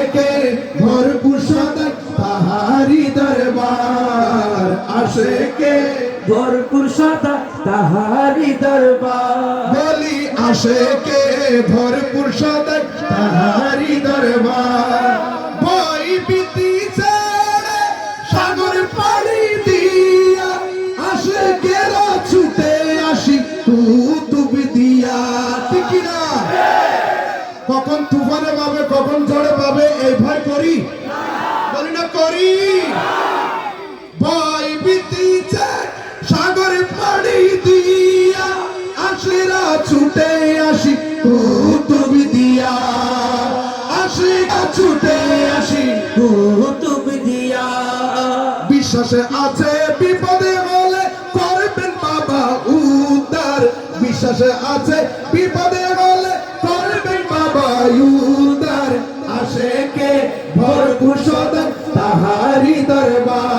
আশেকে ভরপুর সদা তাহারি দরবার আশেকে ভরপুর সদা তাহারি দরবার বলি আশেকে ভরপুর সদা তাহারি দরবার বই বিতিছে সাগর পাড়ি দিয়া আশেকেরা ছুটে আসি কুতুব দিয়া ঠিক না কখন তুফানে পাবে কখন ঝড়ে পাবে এই ভয় করি বলি না করি ভয় বিতিছে সাগরে পাড়ি দিয়া আশিরা ছুটে আসি কুতুব দিয়া আশিরা ছুটে আসি কুতুব দিয়া বিশ্বাসে আছে বিপদে হলে করবেন বাবা উদ্ধার বিশ্বাসে আছে বিপদে হলে করবেন বাবা উদ্ধার আশেকে ভরপুর সদা তাহারি দরবার